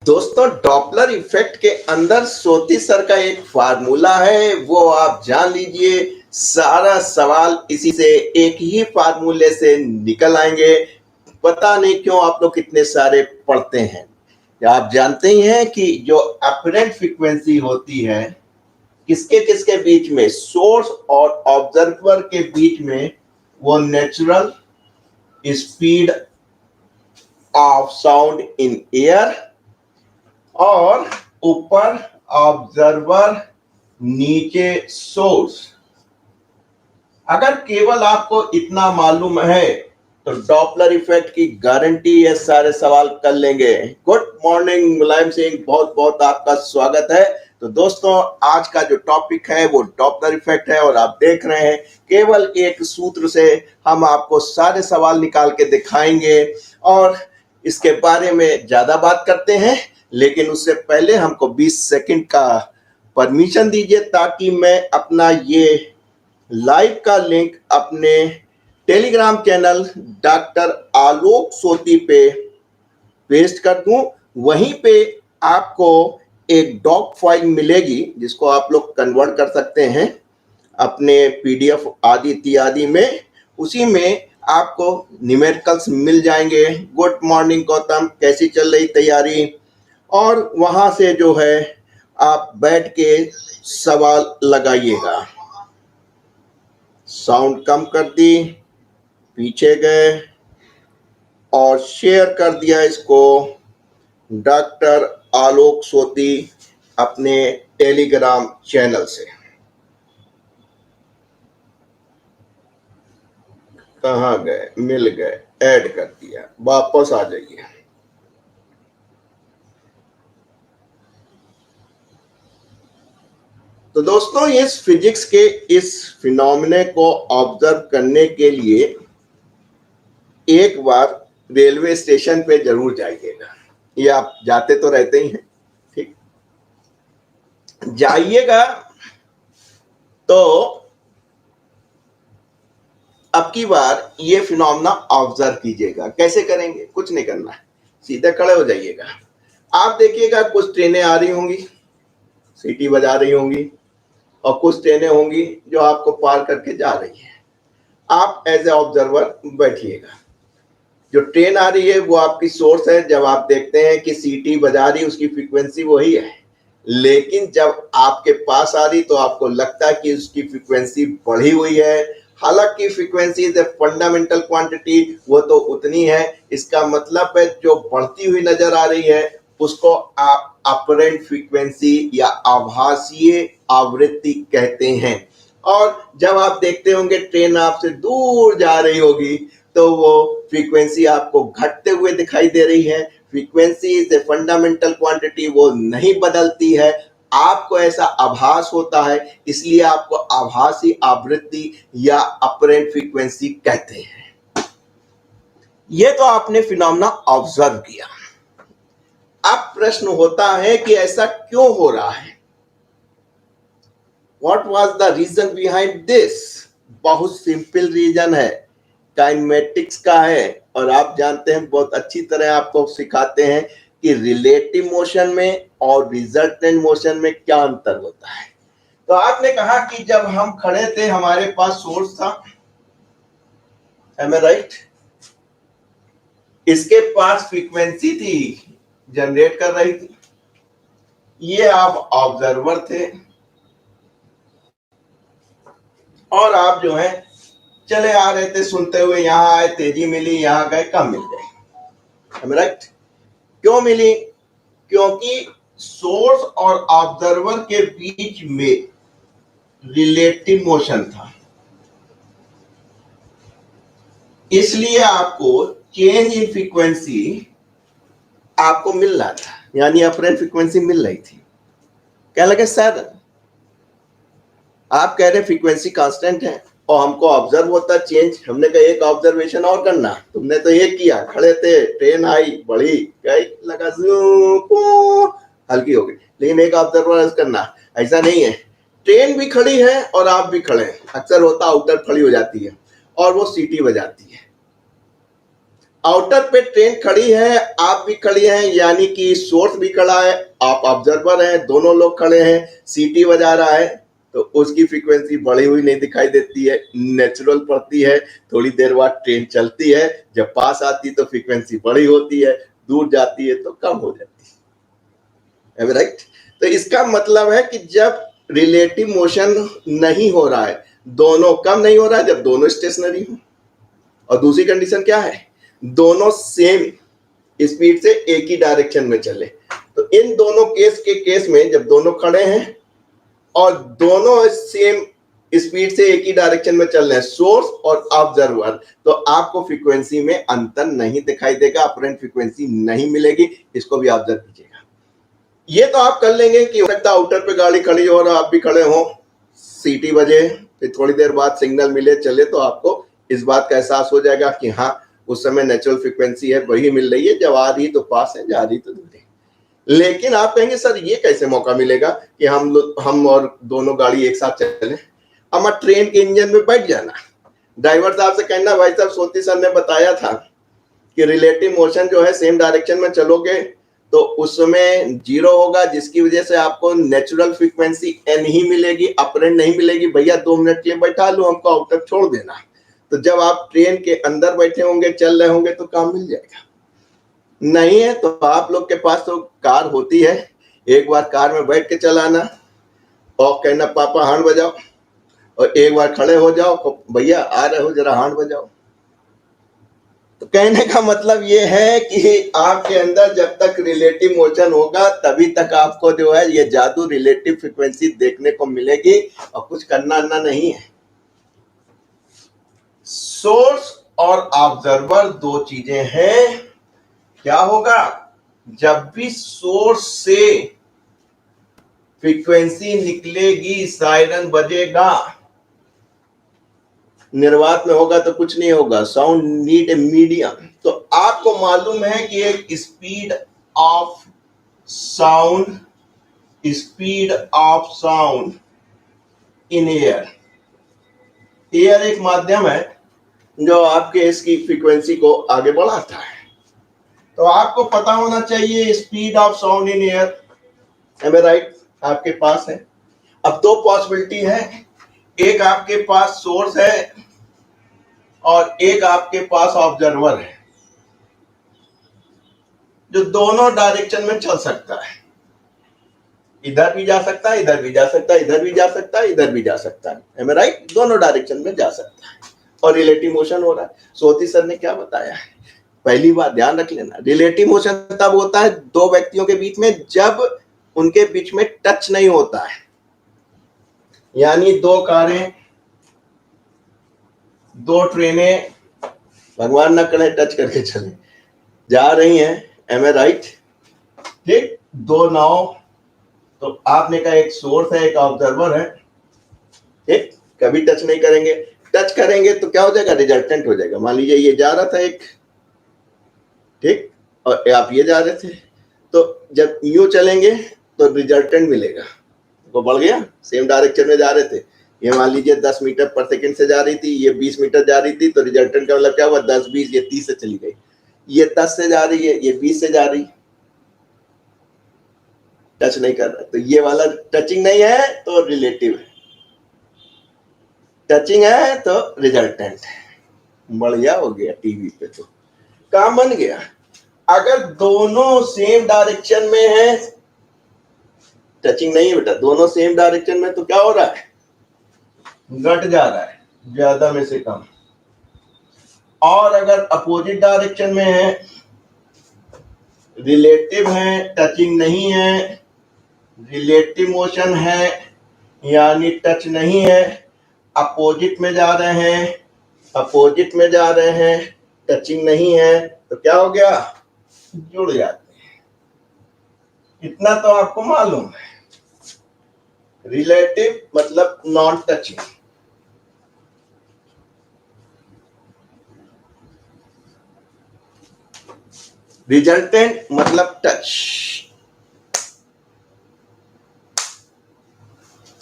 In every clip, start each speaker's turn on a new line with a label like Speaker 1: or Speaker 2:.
Speaker 1: दोस्तों, Doppler effect के अंदर सोती सर का एक फार्मूला है, वो आप जान लीजिए। सारा सवाल इसी से एक ही फार्मूले से निकल आएंगे। पता नहीं क्यों आप लोग कितने सारे पढ़ते हैं। आप जानते ही हैं कि जो अपरेंट फ्रीक्वेंसी होती है किसके किसके बीच में, सोर्स और ऑब्जर्वर के बीच में, वो natural speed of sound in air, और ऊपर ऑब्जर्वर, नीचे सोर्स। अगर केवल आपको इतना मालूम है तो डॉपलर इफेक्ट की गारंटी ये सारे सवाल कर लेंगे। गुड मॉर्निंग मुलायम सिंह, बहुत बहुत आपका स्वागत है। तो दोस्तों, आज का जो टॉपिक है वो डॉपलर इफेक्ट है और आप देख रहे हैं केवल एक सूत्र से हम आपको सारे सवाल निकाल के दिखाएंगे और इसके बारे में ज्यादा बात करते हैं। लेकिन उससे पहले हमको 20 सेकंड का परमिशन दीजिए ताकि मैं अपना ये लाइव का लिंक अपने टेलीग्राम चैनल डॉक्टर आलोक सोती पे पेस्ट कर दूं। वहीं पे आपको एक डॉक फाइल मिलेगी जिसको आप लोग कन्वर्ट कर सकते हैं अपने पीडीएफ आदि इत्यादि में। उसी में आपको न्यूमेरिकल्स मिल जाएंगे। गुड मॉर्निंग गौतम, कैसी चल रही तैयारी? और वहां से जो है आप बैठ के सवाल लगाइएगा। साउंड कम कर दी, पीछे गए और शेयर कर दिया इसको डॉक्टर आलोक सोती अपने टेलीग्राम चैनल से। कहाँ गए? मिल गए, ऐड कर दिया, वापस आ जाइए। तो दोस्तों, इस फिजिक्स के इस फिनोमेने को ऑब्जर्व करने के लिए एक बार रेलवे स्टेशन पे जरूर जाइएगा। ये आप जाते तो रहते ही हैं, ठीक? जाइएगा तो अब की बार ये फिनोमेना ऑब्जर्व कीजिएगा। कैसे करेंगे? कुछ नहीं करना है, सीधे खड़े हो जाइएगा। आप देखिएगा कुछ ट्रेनें आ रही होंगी, सीटी बजा रही होंगी, और कुछ ट्रेनें होंगी जो आपको पार करके जा रही है। आप एज ए ऑब्जर्वर बैठिएगा। जो ट्रेन आ रही है वो आपकी सोर्स है। जब आप देखते हैं कि सीटी बजा रही, उसकी फ्रीक्वेंसी वही है, लेकिन जब आपके पास आ रही तो आपको लगता है कि उसकी फ्रीक्वेंसी बढ़ी हुई है। हालांकि frequency is a fundamental quantity, वो तो उतनी है। इसका मतलब है जो बढ़ती हुई नजर आ रही है उसको आप अपरेंट फ्रीक्वेंसी या आभासीय आवृत्ति कहते हैं। और जब आप देखते होंगे ट्रेन आपसे दूर जा रही होगी तो वो फ्रीक्वेंसी आपको घटते हुए दिखाई दे रही है। Frequency is a fundamental quantity, वो नहीं बदलती है। आपको ऐसा आभास होता है, इसलिए आपको आभासी आवृत्ति या अपरेंट फ्रीक्वेंसी कहते हैं। ये तो आपने फिनोमेना ऑब्जर्व किया। अब प्रश्न होता है कि ऐसा क्यों हो रहा है? What was the reason behind this? बहुत सिंपल रीजन है, काइनेमेटिक्स का है। और आप जानते हैं, बहुत अच्छी तरह आपको सिखाते हैं कि रिलेटिव मोशन में और रिजल्टेंट मोशन में क्या अंतर होता है। तो आपने कहा कि जब हम खड़े थे हमारे पास सोर्स था, am I right? इसके पास फ्रीक्वेंसी थी, जनरेट कर रही थी। ये आप ऑब्जर्वर थे और आप जो है चले आ रहे थे सुनते हुए। यहां आए, तेजी मिली, यहां गए, कम मिल गए। राइट? क्यों मिली? क्योंकि सोर्स और ऑब्जर्वर के बीच में रिलेटिव मोशन था, इसलिए आपको चेंज इन फ्रीक्वेंसी आपको मिल रहा था, यानी अपरेंट फ्रीक्वेंसी मिल रही थी। क्या लगे सर? आप कह रहे फ्रीक्वेंसी कांस्टेंट है और हमको ऑब्जर्व होता चेंज। हमने कहा एक ऑब्जर्वेशन और करना। तुमने तो ये किया, खड़े थे, ट्रेन आई, बढ़ी, गई, लगा, हल्की हो गई, लेकिन एक ऑब्जर्वर करना। ऐसा नहीं है, ट्रेन भी खड़ी है और आप भी खड़े हैं। अक्सर होता आउटर खड़ी हो जाती है और वो सीटी बजाती है। आउटर पे ट्रेन खड़ी है, आप भी खड़ी हैं, यानी कि सोर्स भी खड़ा है, आप ऑब्जर्वर हैं, दोनों लोग खड़े हैं, सीटी बजा रहा है, तो उसकी फ्रीक्वेंसी बढ़ी हुई नहीं दिखाई देती है, नेचुरल पड़ती है। थोड़ी देर बाद ट्रेन चलती है, जब पास आती तो फ्रीक्वेंसी बड़ी होती है, दूर जाती है तो कम हो जाती है, राइट। तो इसका मतलब है कि जब रिलेटिव मोशन नहीं हो रहा है, दोनों कम नहीं हो रहा है जब दोनों स्टेशनरी हो। और दूसरी कंडीशन क्या है, दोनों सेम स्पीड से एक ही डायरेक्शन में चले। तो इन दोनों केस में जब दोनों खड़े हैं और दोनों सेम स्पीड से एक ही डायरेक्शन में चल रहे हैं, सोर्स और ऑब्जर्वर, तो आपको फ्रीक्वेंसी में अंतर नहीं दिखाई देगा, अपरेंट फ्रीक्वेंसी नहीं मिलेगी। इसको भी ऑब्जर्व कीजिएगा। ये तो आप कर लेंगे कि हो सकता है आउटर पे गाड़ी खड़ी हो और आप भी खड़े हो, सीटी बजे, फिर थोड़ी देर बाद सिग्नल मिले चले, तो आपको इस बात का एहसास हो जाएगा कि हाँ उस समय नेचुरल फ्रीक्वेंसी है वही मिल रही है, जब आ रही तो पास है, जा रही तो दूर है। लेकिन आप कहेंगे सर ये कैसे मौका मिलेगा कि हम और दोनों गाड़ी एक साथ चले। अब ट्रेन के इंजन में बैठ जाना, ड्राइवर साहब से कहना भाई साहब सोती सर ने बताया था कि रिलेटिव मोशन जो है सेम डायरेक्शन में चलोगे तो उसमें जीरो होगा, जिसकी वजह से आपको नेचुरल फ्रीक्वेंसी एन ही मिलेगी, अपरेंट नहीं मिलेगी। भैया 2 मिनट के लिए बैठा लो, हमको आउटर छोड़ देना। तो जब आप ट्रेन के अंदर बैठे होंगे, चल रहे होंगे, तो काम मिल जाएगा। नहीं है तो आप लोग के पास तो कार होती है, एक बार कार में बैठ के चलाना और कहना पापा हॉर्न बजाओ, और एक बार खड़े हो जाओ, भैया आ रहे हो जरा हॉर्न बजाओ। तो कहने का मतलब ये है कि आपके अंदर जब तक रिलेटिव मोशन होगा तभी तक आपको जो है ये जादू रिलेटिव फ्रीक्वेंसी देखने को मिलेगी, और कुछ करना नहीं है। सोर्स और ऑब्जर्वर दो चीजें हैं। क्या होगा, जब भी सोर्स से फ्रीक्वेंसी निकलेगी सायरन बजेगा, निर्वात में होगा तो कुछ नहीं होगा, साउंड नीड ए मीडियम। तो आपको मालूम है कि एक speed of sound in air, air एक माध्यम है जो आपके इसकी फ्रीक्वेंसी को आगे बढ़ाता है। तो आपको पता होना चाहिए speed of sound in air, am I right, आपके पास है। अब दो पॉसिबिलिटी है, एक आपके पास सोर्स है और एक आपके पास ऑब्जर्वर है जो दोनों डायरेक्शन में चल सकता है। इधर भी जा सकता है, इधर भी जा सकता है, इधर भी जा सकता है, इधर भी जा सकता है, एम आई राइट, दोनों डायरेक्शन में जा सकता है और रिलेटिव मोशन हो रहा है। सोती सर ने क्या बताया है, पहली बात ध्यान रख लेना, रिलेटिव मोशन तब होता है दो व्यक्तियों के बीच में जब उनके बीच में टच नहीं होता है। यानी दो कारें, दो ट्रेनें, भगवान न करे टच करके चले, जा रही हैं, एम आई राइट, ठीक, दो नाव, तो आपने कहा एक सोर्स है एक ऑब्जर्वर है, ठीक, कभी टच नहीं करेंगे। टच करेंगे तो क्या हो जाएगा, रिजल्टेंट हो जाएगा। मान लीजिए ये जा रहा था एक, ठीक, और आप ये जा रहे थे, तो जब यूं चलेंगे तो रिजल्टेंट मिलेगा, वो बढ़ गया, सेम डायरेक्शन में जा रहे थे। ये मान लीजिए 10 मीटर पर सेकंड से जा रही थी, ये 20 मीटर जा रही थी, तो रिजल्टेंट का मतलब क्या हुआ, 10 20, ये 30 से चली गई। ये 10 से जा रही है, ये 20 से जा रही, टच नहीं कर रहा, तो ये वाला टचिंग नहीं है तो रिलेटिव है, टचिंग है तो रिजल्टेंट है। बढ़िया हो गया, टीवी पे तो काम बन गया। अगर दोनों सेम डायरेक्शन में है, टचिंग नहीं है बेटा, दोनों सेम डायरेक्शन में, तो क्या हो रहा है, घट जा रहा है, ज्यादा में से कम। और अगर अपोजिट डायरेक्शन में है, रिलेटिव है, टचिंग नहीं है, रिलेटिव मोशन है यानी टच नहीं है, अपोजिट में जा रहे हैं, अपोजिट में जा रहे हैं, टचिंग नहीं है, तो क्या हो गया, जुड़ जाते हैं। इतना तो आपको मालूम है, रिलेटिव मतलब नॉन टचिंग, रिजल्टेंट मतलब टच।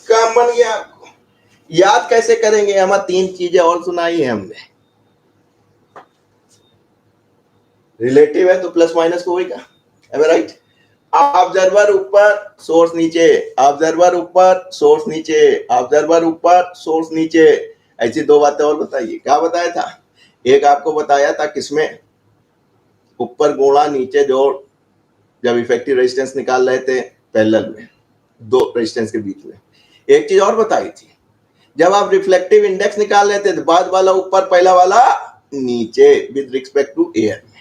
Speaker 1: काम बन गया आपको। याद कैसे करेंगे, हमें तीन चीजें और सुनाई है हमने। रिलेटिव है तो प्लस माइनस तो होगा, एम आई राइट। ऑब्जर्वर ऊपर सोर्स नीचे, ऑब्जर्वर ऊपर सोर्स नीचे, ऑब्जर्वर ऊपर सोर्स नीचे। ऐसी दो बातें और बताइए, क्या बताया था? एक आपको बताया था किसमें, ऊपर गुणा नीचे जोड़, जब इफेक्टिव रेजिस्टेंस निकाल रहे थे पैरेलल में दो रेजिस्टेंस के बीच में। एक चीज और बताई थी, जब आप रिफ्लेक्टिव इंडेक्स निकाल रहे थे तो बाद वाला ऊपर पहला वाला नीचे विद रिस्पेक्ट टू एयर में।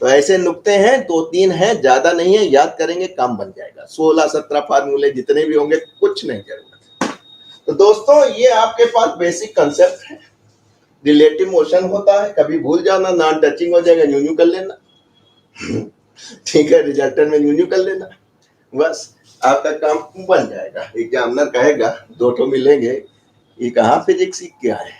Speaker 1: तो ऐसे नुक्ते हैं, दो तीन हैं, ज्यादा नहीं है, याद करेंगे काम बन जाएगा। 16-17 फार्मूले जितने भी होंगे कुछ नहीं जरूरत। तो दोस्तों ये आपके पास बेसिक कंसेप्ट है। रिलेटिव मोशन होता है, कभी भूल जाना, नॉन टचिंग हो जाएगा, न्यू न्यू कर लेना। ठीक है, रिजल्टेंट में न्यू न्यू कर लेना, बस आपका काम बन जाएगा। एग्जामिनर कहेगा दो ठो मिलेंगे, ये कहाँ फिजिक्स सीख के आए।